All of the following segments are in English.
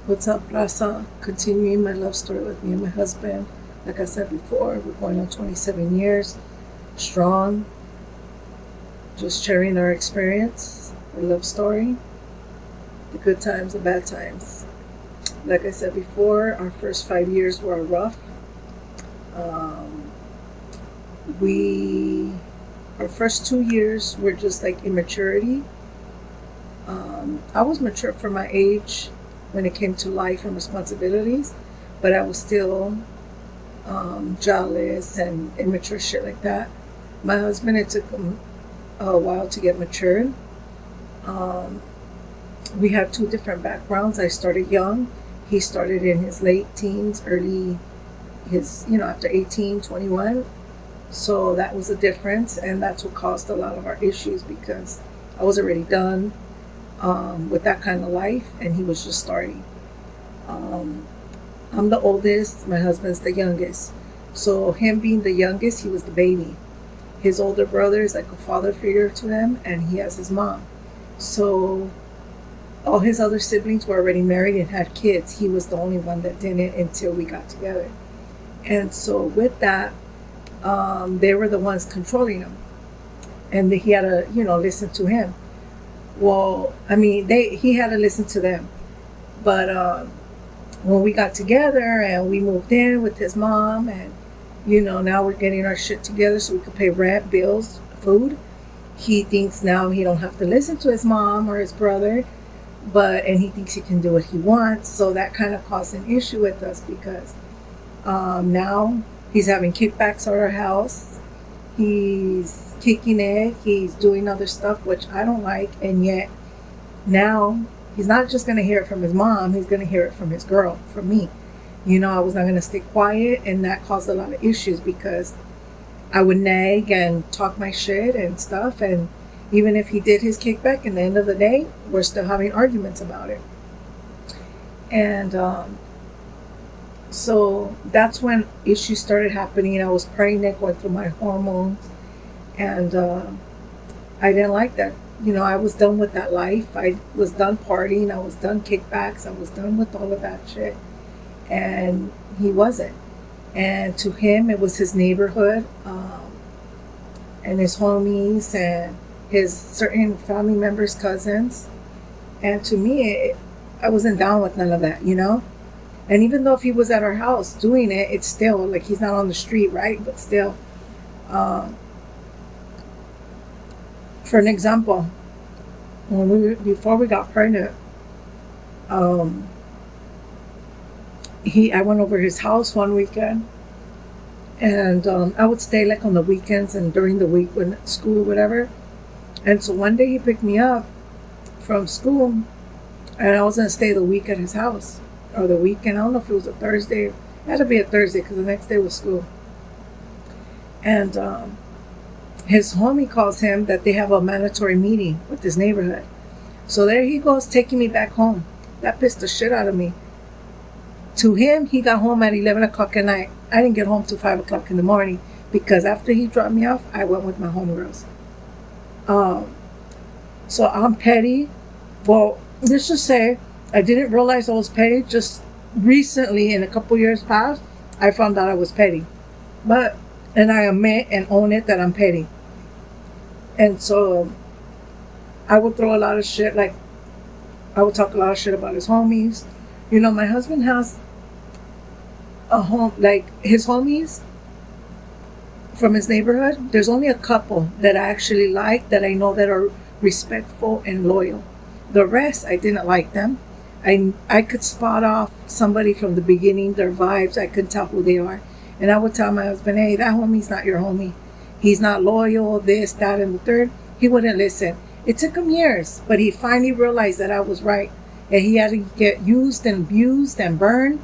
What's up, Raza? Continuing my love story with me and my husband. Like I said before, we're going on 27 years, strong, just sharing our experience, our love story, the good times, the bad times. Like I said before, our first 5 years were rough. Um, our first 2 years were just like immaturity. I was mature for my age when it came to life and responsibilities, but I was still jealous and immature shit like that. My husband, it took him a while to get matured. Um, we had two different backgrounds. I started young. He started in his late teens, after 18, 21. So that was a difference, and that's what caused a lot of our issues because I was already done with that kind of life, and he was just starting. Um, I'm the oldest, my husband's the youngest. So, him being the youngest, he was the baby. His older brother is like a father figure to him, and he has his mom. So, all his other siblings were already married and had kids. He was the only one that didn't until we got together. And so, with that, they were the ones controlling him, and he had to, listen to him. Well, I mean, he had to listen to them. But when we got together and we moved in with his mom, and now we're getting our shit together so we could pay rent, bills, food. He thinks now he don't have to listen to his mom or his brother, and he thinks he can do what he wants. So that kind of caused an issue with us because now he's having kickbacks at our house. He's kicking it. He's doing other stuff, which I don't like. And yet now he's not just going to hear it from his mom. He's going to hear it from his girl, from me. I was not going to stay quiet. And that caused a lot of issues because I would nag and talk my shit and stuff. And even if he did his kickback, in the end of the day, we're still having arguments about it. And so that's when issues started happening. I was pregnant, going through my hormones, and I didn't like that. I was done with that life. I was done partying. I was done kickbacks. I was done with all of that shit. And he wasn't. And to him, it was his neighborhood and his homies and his certain family members, cousins. And to me, I wasn't down with none of that, And even though if he was at our house doing it, it's still like he's not on the street, right? But still, for an example, before we got pregnant, I went over his house one weekend, and I would stay like on the weekends and during the week when school or whatever. And so one day he picked me up from school, and I was gonna stay the week at his house. Or the weekend. I don't know if it was a Thursday. It had to be a Thursday because the next day was school. And his homie calls him that they have a mandatory meeting with this neighborhood. So there he goes, taking me back home. That pissed the shit out of me. To him, he got home at 11 o'clock at night. I didn't get home till 5 o'clock in the morning because after he dropped me off, I went with my homegirls. So I'm petty. Well, let's just say I didn't realize I was petty. Just recently, in a couple years past, I found out I was petty. And I admit and own it that I'm petty. And so I would throw a lot of shit, like I would talk a lot of shit about his homies. My husband has a home, like his homies from his neighborhood. There's only a couple that I actually like, that I know that are respectful and loyal. The rest, I didn't like them. I could spot off somebody from the beginning, their vibes. I could tell who they are. And I would tell my husband, hey, that homie's not your homie. He's not loyal, this, that, and the third. He wouldn't listen. It took him years, but he finally realized that I was right. And he had to get used and abused and burned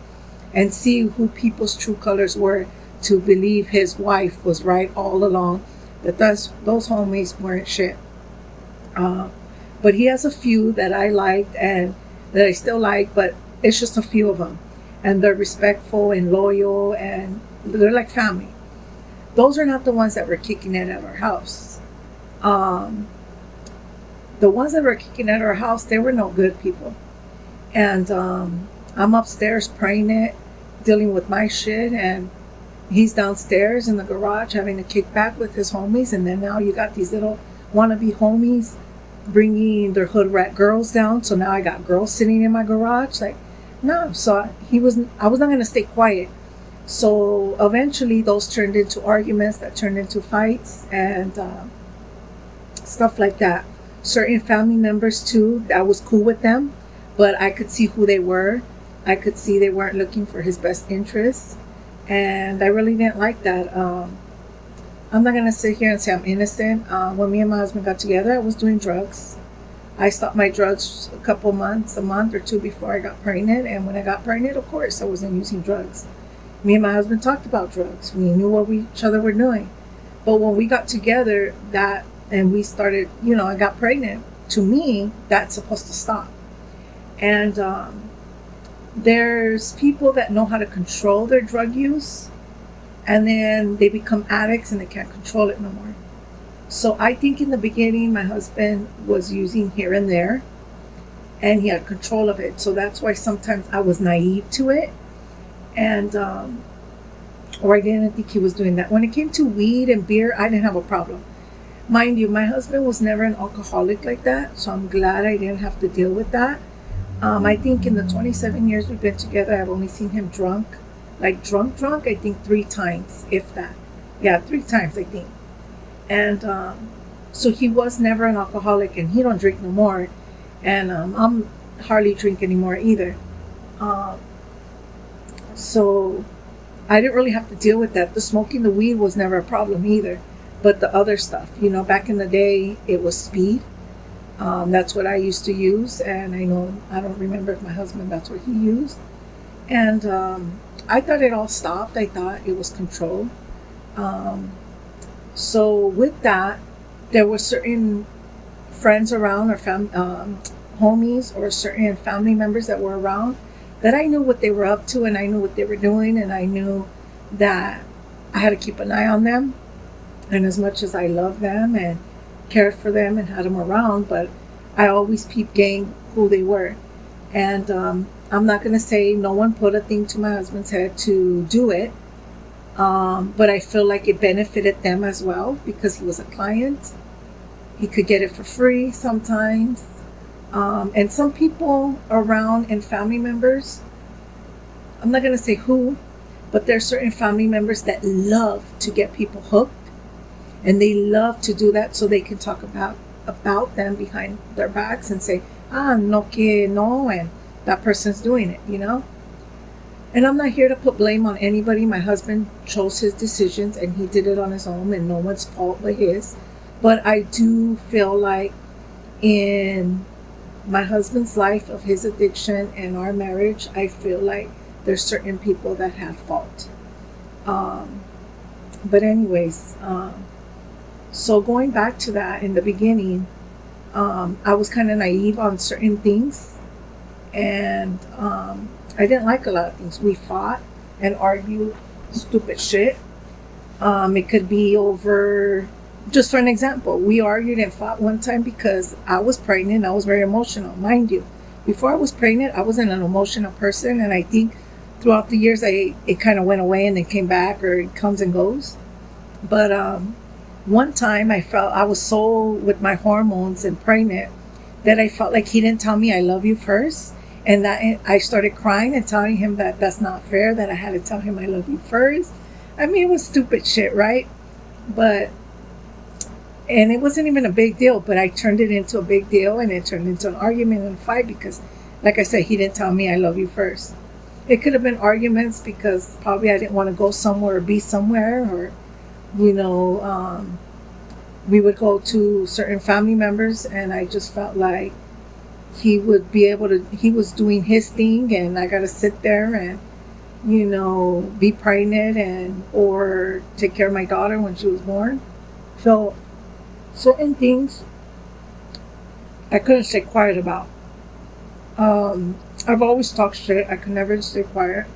and see who people's true colors were to believe his wife was right all along, that those homies weren't shit. But he has a few that I liked and that I still like, but it's just a few of them. And they're respectful and loyal, and they're like family. Those are not the ones that were kicking it at our house. The ones that were kicking at our house, they were no good people. And I'm upstairs praying it, dealing with my shit, and he's downstairs in the garage having a kickback with his homies. And then now you got these little wannabe homies bringing their hood rat girls down. So now I got girls sitting in my garage. Like, no. So I was not going to stay quiet. So eventually those turned into arguments that turned into fights and stuff like that. Certain family members too, I was cool with them, but I could see who they were. I could see they weren't looking for his best interests. And I really didn't like that. I'm not going to sit here and say I'm innocent. When me and my husband got together, I was doing drugs. I stopped my drugs a month or two before I got pregnant. And when I got pregnant, of course, I wasn't using drugs. Me and my husband talked about drugs. We knew what each other were doing. But when we got together, and we started, I got pregnant, to me, that's supposed to stop. And there's people that know how to control their drug use, and then they become addicts and they can't control it no more. So I think in the beginning, my husband was using here and there, and he had control of it. So that's why sometimes I was naive to it. And, or I didn't think he was doing that. When it came to weed and beer, I didn't have a problem. Mind you, my husband was never an alcoholic like that, so I'm glad I didn't have to deal with that. I think in the 27 years we've been together, I've only seen him drunk, I think 3 times, if that. Yeah, 3 times, I think. And so he was never an alcoholic, and he don't drink no more. And I'm hardly drink anymore either. So I didn't really have to deal with that. The smoking the weed was never a problem either. But the other stuff, back in the day, it was speed. That's what I used to use. And I don't remember if my husband, that's what he used. And I thought it all stopped. I thought it was controlled. So with that, there were certain friends around, or homies, or certain family members that were around, that I knew what they were up to, and I knew what they were doing, and I knew that I had to keep an eye on them. And as much as I loved them and cared for them and had them around, but I always peep game who they were. And I'm not going to say no one put a thing to my husband's head to do it, but I feel like it benefited them as well, because he was a client. He could get it for free sometimes. And some people around and family members, I'm not going to say who, but there's certain family members that love to get people hooked. And they love to do that so they can talk about them behind their backs and say, no que no, and that person's doing it, And I'm not here to put blame on anybody. My husband chose his decisions and he did it on his own, and no one's fault but his. But I do feel like in my husband's life of his addiction and our marriage, I feel like there's certain people that had fault. But anyways, so going back to that in the beginning, I was kind of naive on certain things, and I didn't like a lot of things. We fought and argued stupid shit. It could be over, just for an example, we argued and fought one time because I was pregnant. I was very emotional, mind you. Before I was pregnant, I wasn't an emotional person, and I think throughout the years, it kind of went away and then came back, or it comes and goes. But one time I felt I was so with my hormones and pregnant that I felt like he didn't tell me I love you first. And that I started crying and telling him that that's not fair, that I had to tell him I love you first. I mean, it was stupid shit, right? And it wasn't even a big deal, but I turned it into a big deal, and it turned into an argument and a fight because, like I said, he didn't tell me I love you first. It could have been arguments because probably I didn't want to go somewhere or be somewhere, or we would go to certain family members, and I just felt like he was doing his thing, and I got to sit there and, be pregnant or take care of my daughter when she was born. So certain things I couldn't stay quiet about. I've always talked shit. I could never stay quiet.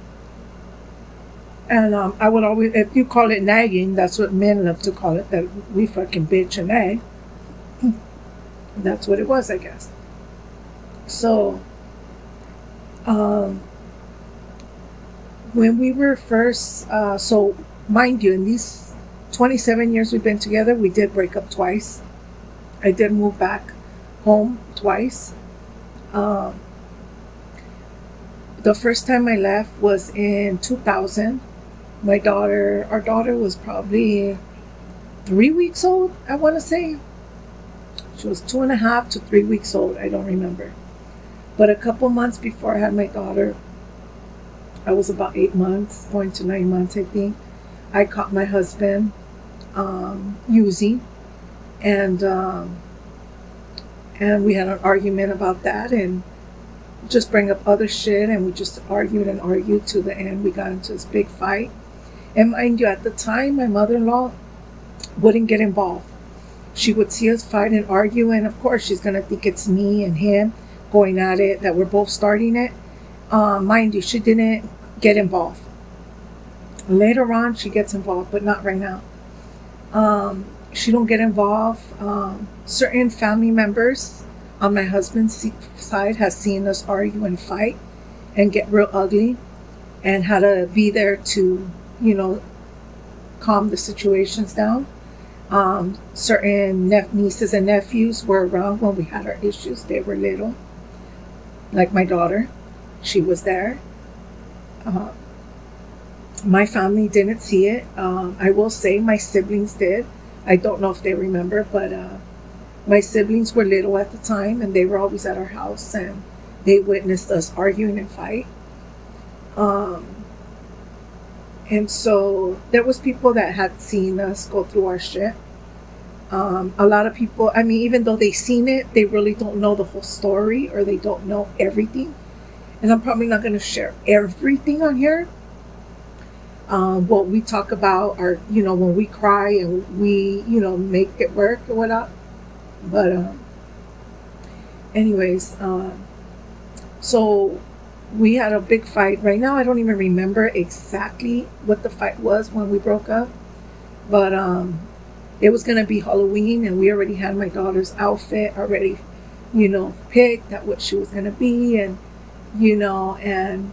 And I would always, if you call it nagging, that's what men love to call it, that we fucking bitch and nag. That's what it was, I guess. So, When we were first, so mind you, in these 27 years we've been together, we did break up twice. I did move back home twice. Um, the first time I left was in 2000. Our daughter was probably 3 weeks old, I want to say. She was 2.5 to 3 weeks old. I don't remember. But a couple months before I had my daughter, I was about 8 months, going to 9 months, I think. I caught my husband using, and and we had an argument about that, and just bring up other shit, and we just argued and argued to the end. We got into this big fight, and mind you, at the time, my mother-in-law wouldn't get involved. She would see us fight and argue, and of course, she's gonna think it's me and him going at it, that we're both starting it. Mind you, she didn't get involved. Later on, she gets involved, but not right now. She don't get involved. Certain family members on my husband's side has seen us argue and fight and get real ugly, and had to be there to, calm the situations down. Certain nieces and nephews were around when we had our issues. They were little, like my daughter. She was there. My family didn't see it. I will say my siblings did. I don't know if they remember, but my siblings were little at the time, and they were always at our house, and they witnessed us arguing and fight. And so there was people that had seen us go through our shit. A lot of people, even though they seen it, they really don't know the whole story, or they don't know everything. And I'm probably not going to share everything on here. What we talk about are, when we cry and we, make it work or whatnot. But anyways, so we had a big fight. Right now, I don't even remember exactly what the fight was when we broke up. But it was going to be Halloween, and we already had my daughter's outfit already, picked at what she was going to be. And, and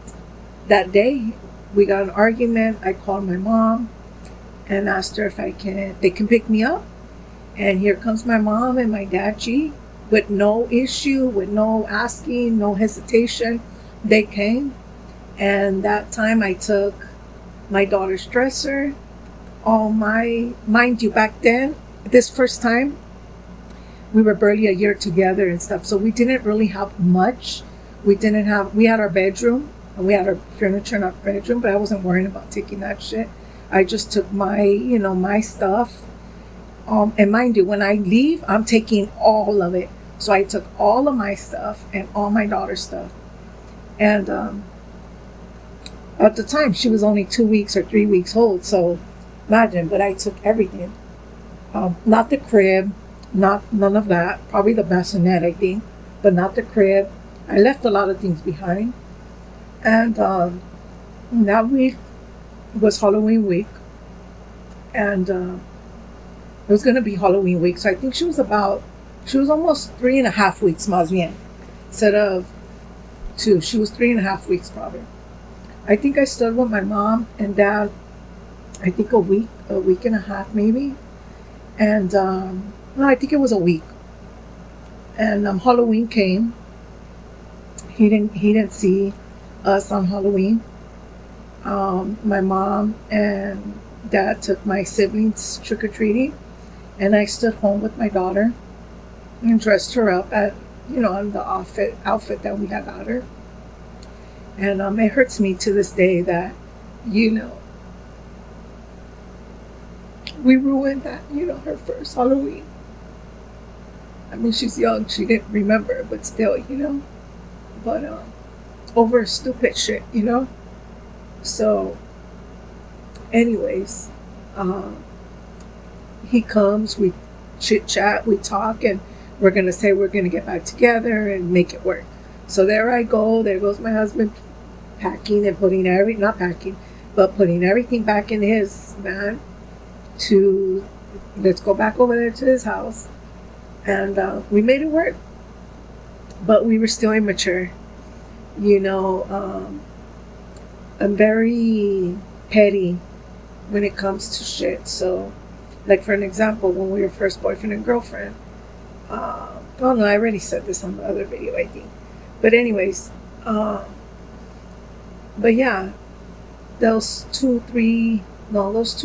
that day we got an argument. I called my mom and asked her if they can pick me up. And here comes my mom and my dad, G, with no issue, with no asking, no hesitation. They came. And that time I took my daughter's dresser, mind you, back then, this first time, we were barely a year together and stuff. So we didn't really have much. We had our bedroom, and we had our furniture in our bedroom, but I wasn't worrying about taking that shit. I just took my, my stuff. And mind you, when I leave, I'm taking all of it. So I took all of my stuff and all my daughter's stuff. And at the time, she was only 2 weeks or 3 weeks old. So imagine, but I took everything. Not the crib, none of that. Probably the bassinet, I think, but not the crib. I left a lot of things behind. And that week was Halloween week. And it was going to be Halloween week. So I think she was almost 3.5 weeks, más bien. Instead of 2. She was 3.5 weeks probably. I think I stood with my mom and dad, I think a week and a half maybe. And no, I think it was a week. And Halloween came. He didn't see us on Halloween. My mom and dad took my siblings trick-or-treating, and I stood home with my daughter and dressed her up at, on the outfit that we had got her. And it hurts me to this day that, we ruined that, her first Halloween. She's young, she didn't remember, but still, but over stupid shit, So anyways, he comes, we chit chat, we talk, and we're gonna say we're gonna get back together and make it work. So there I go, there goes my husband packing and putting everything back in his van to, let's go back over there to his house. And we made it work, but we were still immature. I'm very petty when it comes to shit. So, like for an example, when we were first boyfriend and girlfriend, oh no, I already said this on the other video, I think. But anyways, but yeah, those 2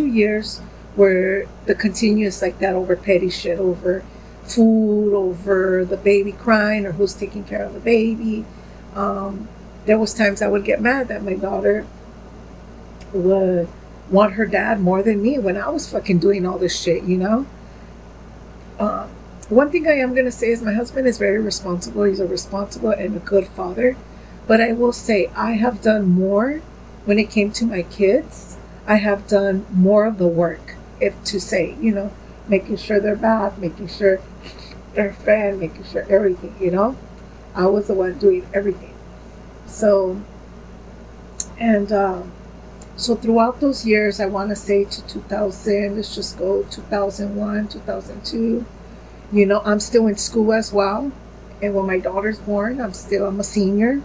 years were the continuous like that over petty shit, over food, over the baby crying or who's taking care of the baby. There was times I would get mad that my daughter would want her dad more than me when I was fucking doing all this shit, you know? One thing I am going to say is my husband is very responsible. He's a responsible and a good father. But I will say I have done more when it came to my kids. I have done more of the work, if to say, you know, making sure they're bathed, making sure they're fed, making sure everything, you know? I was the one doing everything. So, and so throughout those years, I want to say to 2000, let's just go 2001, 2002, you know, I'm still in school as well. And when my daughter's born, I'm a senior.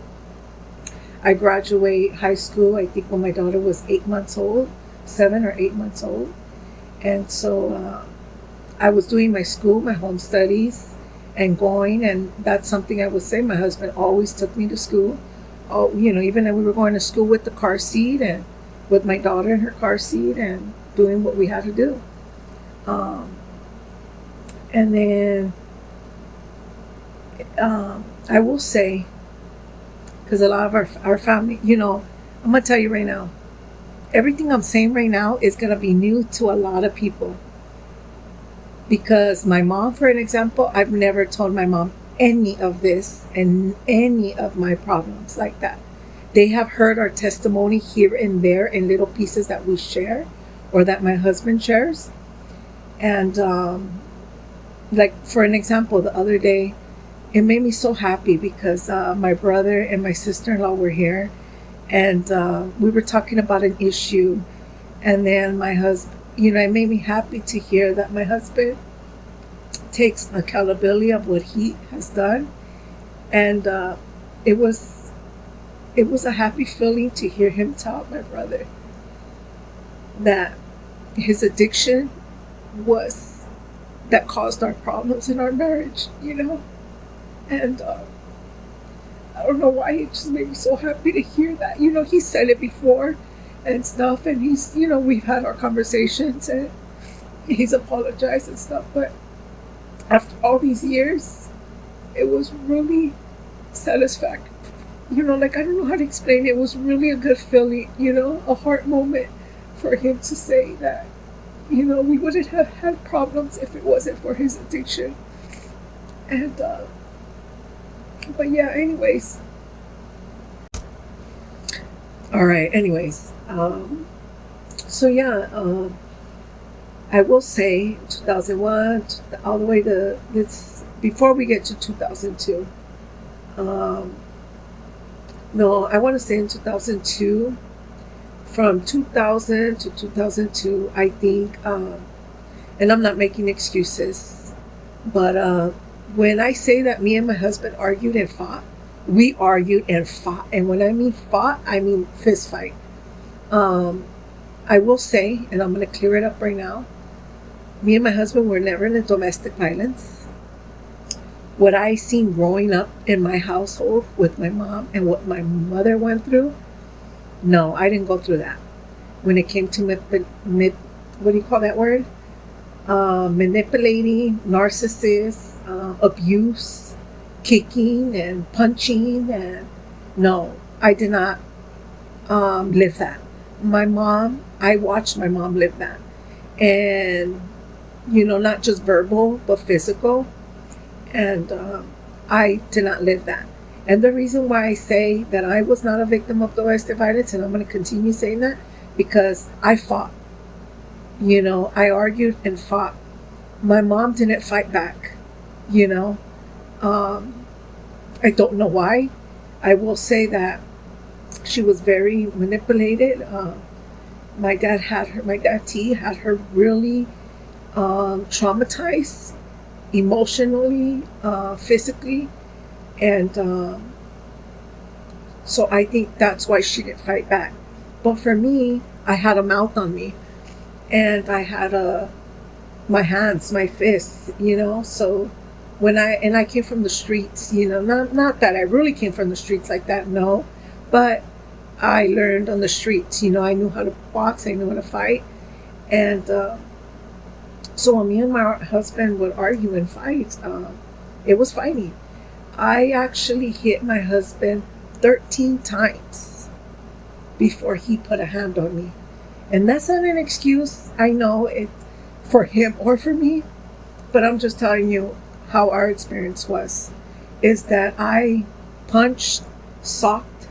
I graduate high school, I think when my daughter was 8 months old, 7 or 8 months old. And so I was doing my school, my home studies, and going, and that's something I would say. My husband always took me to school. Oh, you know, even when we were going to school with the car seat and with my daughter in her car seat and doing what we had to do. And then I will say, because a lot of our family, you know, I'm going to tell you right now, everything I'm saying right now is going to be new to a lot of people. Because my mom, for an example, I've never told my mom any of this and any of my problems like that. They have heard our testimony here and there in little pieces that we share or that my husband shares. And like for an example, the other day, it made me so happy because my brother and my sister-in-law were here, and we were talking about an issue. And then my husband, you know, it made me happy to hear that my husband takes accountability of what he has done. And it was a happy feeling to hear him tell my brother that his addiction was that caused our problems in our marriage, you know. And I don't know why, it just made me so happy to hear that. You know, he said it before and stuff, and he's, you know, we've had our conversations and he's apologized and stuff, but after all these years, it was really satisfactory. You know, like, I don't know how to explain it. It was really a good feeling, you know, a heart moment for him to say that, you know, we wouldn't have had problems if it wasn't for his addiction. And, but yeah, anyways. All right, anyways. So yeah, I will say 2001 all the way to this, before we get to 2002. No, I want to say in 2002, from 2000 to 2002, I think, and I'm not making excuses, but when I say that me and my husband argued and fought, we argued and fought. And when I mean fought, I mean fist fight. I will say, and I'm going to clear it up right now, me and my husband were never in a domestic violence. What I seen growing up in my household with my mom and what my mother went through, no, I didn't go through that. When it came to what do you call that word? Manipulating, narcissists, abuse, kicking and punching, and no, I did not live that. My mom, I watched my mom live that. And, you know, not just verbal, but physical. And I did not live that. And the reason why I say that I was not a victim of domestic violence, and I'm going to continue saying that, because I fought. You know, I argued and fought. My mom didn't fight back, you know. I don't know why. I will say that she was very manipulated. My dad T had her really traumatized emotionally, physically, and so I think that's why she didn't fight back. But for me, I had a mouth on me, and I had my hands, my fists, So I came from the streets, not that I really came from the streets like that, no, but I learned on the streets. I knew how to box, I knew how to fight, and so when me and my husband would argue and fight, it was fighting. I actually hit my husband 13 times before he put a hand on me. And that's not an excuse, I know, it for him or for me, but I'm just telling you how our experience was. Is that I punched, socked,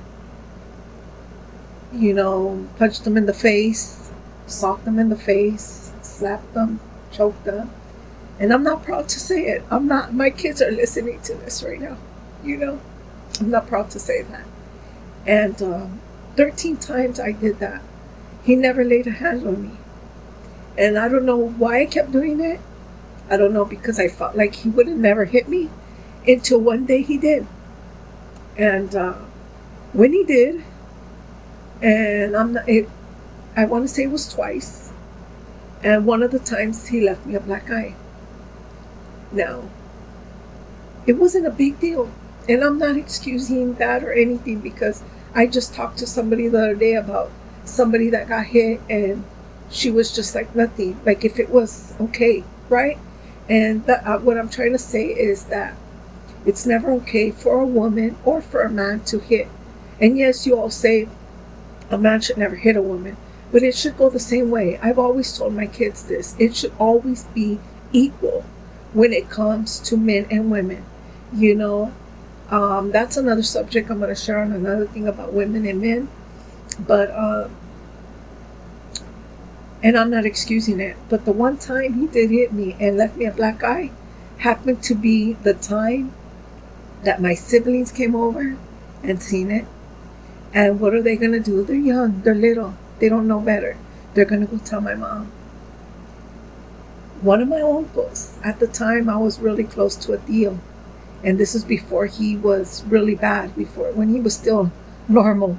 punched them in the face, socked them in the face, slapped them, choked them. And I'm not proud to say it. My kids are listening to this right now. I'm not proud to say that. And 13 times I did that. He never laid a hand on me. And I don't know why I kept doing it. I don't know, because I felt like he would have never hit me until one day he did. And when he did, and I want to say it was twice. And one of the times he left me a black eye. Now, it wasn't a big deal. And I'm not excusing that or anything, because I just talked to somebody the other day about somebody that got hit, and she was just like nothing. Like if it was okay, right? And what I'm trying to say is that it's never okay for a woman or for a man to hit. And yes, you all say a man should never hit a woman, but it should go the same way. I've always told my kids this. It should always be equal when it comes to men and women. That's another subject I'm going to share on another thing about women and men. But, and I'm not excusing it, but the one time he did hit me and left me a black eye happened to be the time that my siblings came over and seen it. And what are they going to do? They're young, they're little, they don't know better. They're going to go tell my mom. One of my uncles, at the time I was really close to a deal. And this is before he was really bad, when he was still normal.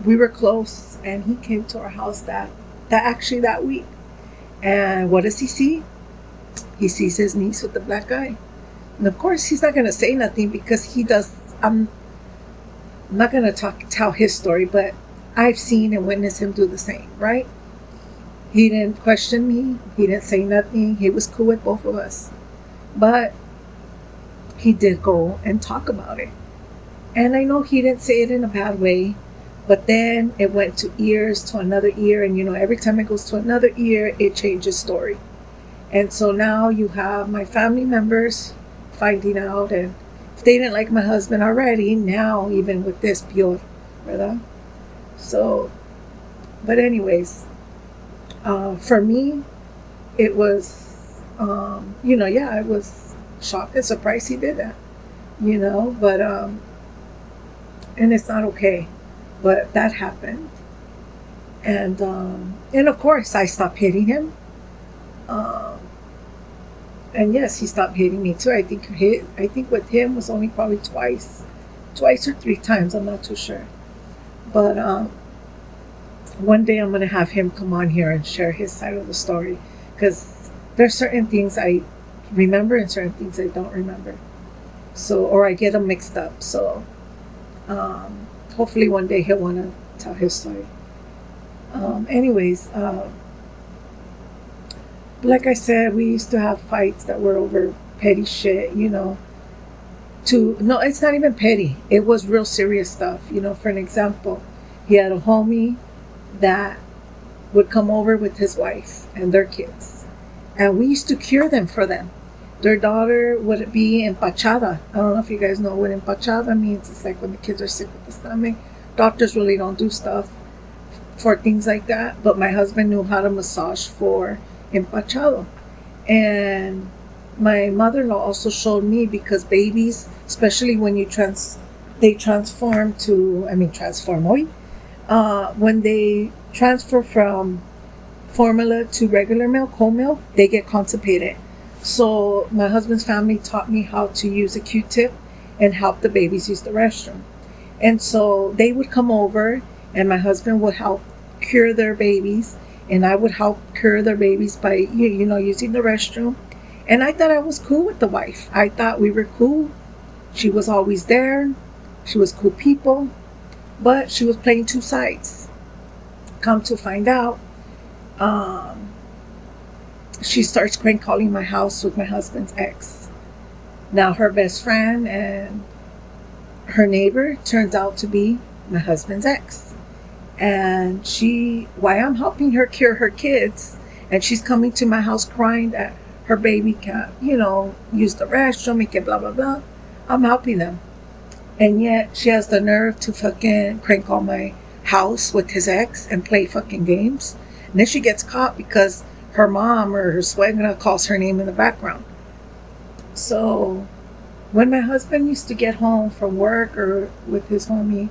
We were close, and he came to our house that week. And what does he see? He sees his niece with the black eye. And of course, he's not going to say nothing, because he does. I'm not going to tell his story, but I've seen and witnessed him do the same, right? He didn't question me. He didn't say nothing. He was cool with both of us. But he did go and talk about it. And I know he didn't say it in a bad way, but then it went to ears, to another ear. And every time it goes to another ear, it changes story. And so now you have my family members finding out. And if they didn't like my husband already, now even with this, peor, ¿verdad? So, but anyways, for me, it was, I was shocked and surprised he did that, but, and it's not okay, but that happened. And of course I stopped hitting him. And yes, he stopped hitting me too. I think with him was only probably twice or three times. I'm not too sure. But one day I'm going to have him come on here and share his side of the story, because there's certain things I remember and certain things I don't remember. So, or I get them mixed up. So hopefully one day he'll want to tell his story. Anyways, like I said, we used to have fights that were over petty shit, no, it's not even petty. It was real serious stuff. For an example, he had a homie that would come over with his wife and their kids. And we used to cure them for them. Their daughter would be empachada. I don't know if you guys know what empachada means. It's like when the kids are sick with the stomach. Doctors really don't do stuff for things like that. But my husband knew how to massage for empachado. And my mother-in-law also showed me, because babies, especially when they transform when they transfer from formula to regular milk, whole milk, they get constipated. So my husband's family taught me how to use a Q-tip and help the babies use the restroom. And so they would come over and my husband would help cure their babies, and I would help cure their babies by using the restroom. And I thought I was cool with the wife. I thought we were cool. She was always there. She was cool people, but she was playing two sides. Come to find out, she starts crank calling my house with my husband's ex. Now her best friend and her neighbor turns out to be my husband's ex. And while I'm helping her cure her kids, and she's coming to my house crying that her baby can't, use the restroom, and can blah, blah, blah, I'm helping them. And yet she has the nerve to fucking crank on my house with his ex and play fucking games. And then she gets caught because her mom or her suegra calls her name in the background. So when my husband used to get home from work or with his homie,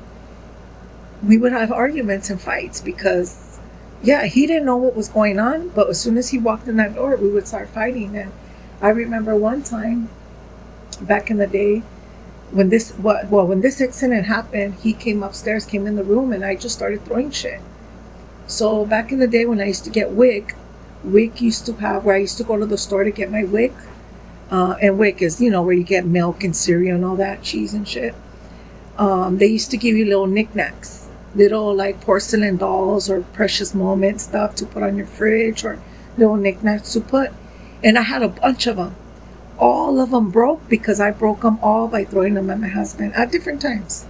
we would have arguments and fights because, yeah, he didn't know what was going on, but as soon as he walked in that door, we would start fighting. And I remember one time back in the day when this incident happened, he came upstairs, came in the room, and I just started throwing shit. So back in the day when I used to get WIC used to have where I used to go to the store to get my WIC. And WIC is, where you get milk and cereal and all that, cheese and shit. They used to give you little knickknacks, little like porcelain dolls or precious moment stuff to put on your fridge, or little knickknacks to put. And I had a bunch of them. All of them broke because I broke them all by throwing them at my husband at different times.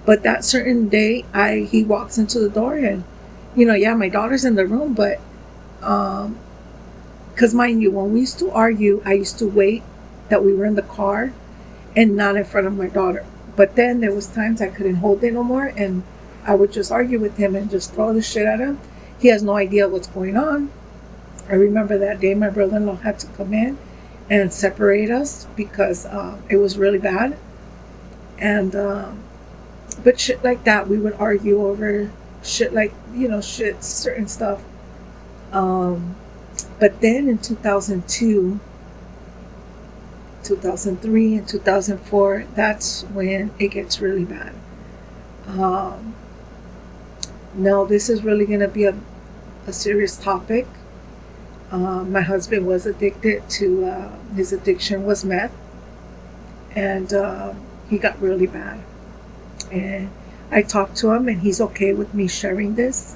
But that certain day, he walks into the door and, my daughter's in the room, but because mind you, when we used to argue, I used to wait that we were in the car and not in front of my daughter. But then there was times I couldn't hold it no more, and I would just argue with him and just throw the shit at him. He has no idea what's going on. I remember that day my brother-in-law had to come in and separate us because it was really bad. And but shit like that, we would argue over shit like, certain stuff. But then in 2002, 2003, and 2004, that's when it gets really bad. Now, this is really going to be a serious topic. My husband was addicted to, his addiction was meth. And he got really bad. And I talked to him, and he's okay with me sharing this.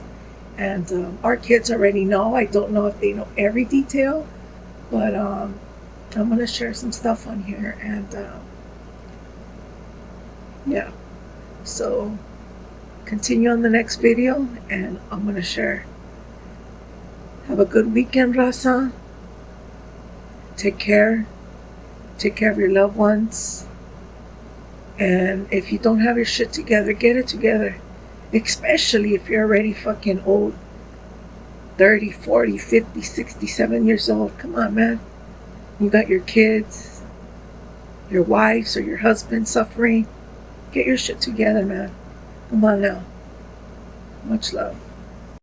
And our kids already know. I don't know if they know every detail, but I'm going to share some stuff on here. And yeah, so continue on the next video, and I'm going to share. Have a good weekend, Raza. Take care. Take care of your loved ones. And if you don't have your shit together, get it together. Especially if you're already fucking old. 30, 40, 50, 67 years old. Come on, man. You got your kids, your wives or your husband suffering. Get your shit together, man. Come on now. Much love.